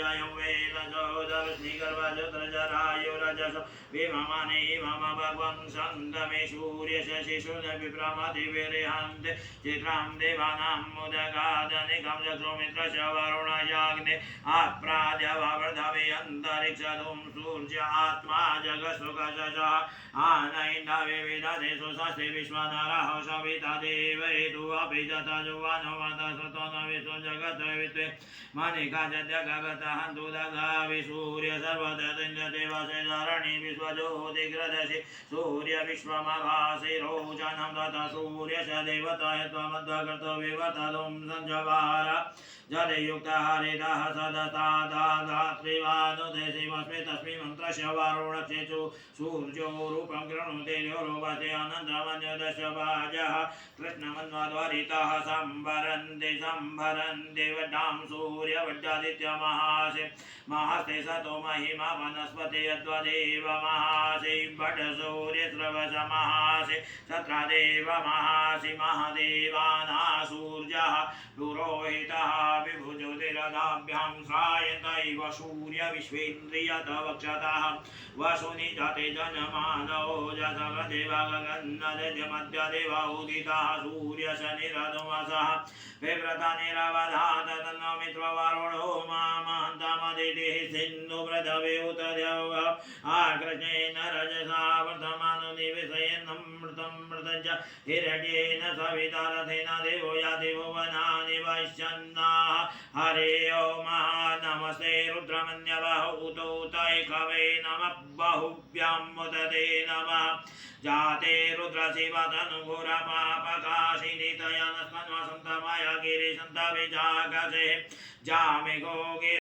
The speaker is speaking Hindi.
अयं वेदजोदवस्निगर्भजोत्रजरायो रजस विममाने मम भगवन् सन्दमे सूर्यशशिशुन विप्रमतिविरिहन्ते चित्रां देवानां मुदगादनिकं चक्रुमित्रश्च वरुणयाग्ने आप्राद्यववर्धवे अन्तरिक्षधूं सूर्य आत्मा जगत्सुखशः आनैन्दवे विदधे सुषस्ति विश्वनरः सविता देवैतु अपि जतजुवनुमतसुतो न विष्णु जगद्वित्वे मणिका जगतः दुदगावि सूर्य सर्वततिञ्जदेवसे धरणि विश्वज्योतिग्रदशि सूर्य विश्वमभासि रोचनं ततः सूर्यश देवताय त्वमध्वकृतो विवर्तनुं सञ्जवार जलयुक्तः हरितः सदतादात्रिवानुदेशिमस्मि तस्मै मन्त्रस्य वरुणक्षेचु सूर्यो रूपं गृह्णुते योरोपते अनन्तमन्यदस्य वाजः कृष्णमन्वद्वरितः सम्भरन्ति वड्डां सूर्यवड्डादित्यमहासे महास्ते सतो महिमा वनस्पति यद्वदेव महासे वड्सूर्यस्रवस महासे सत्रादेव महासि महादेवाना सूर्यः पुरोहितः विभुज्योतिरदाभ्यां श्रायत इव सूर्य विश्वेन्द्रियत वक्षतः वसुनि जाते जनमानौ जसवदेव गगन्नदमद्य देव उदितः सूर्य शनिरनुमसः विव्रता निरवधात तन्नो मित्रवरुणो मामहन्तमदितिः सिन्धुव्रतवे उत देव आकृष्णेन रजसा वर्धमानो निवेशयन्नमृतं मृतञ्च हिरण्येन सविता रथेन देवो यादेवो वनानि वैश्चन्नाः हरे ओम नमस्ते रुद्रमन्यवः उतोतैकवे नमः बहुभ्यां मुदते नमः जाते रुद्रशिवतनुगुरपापकाशिनी तया नस्मन्वसन्तमय गिरिसन्तविजागसे जामे गोगे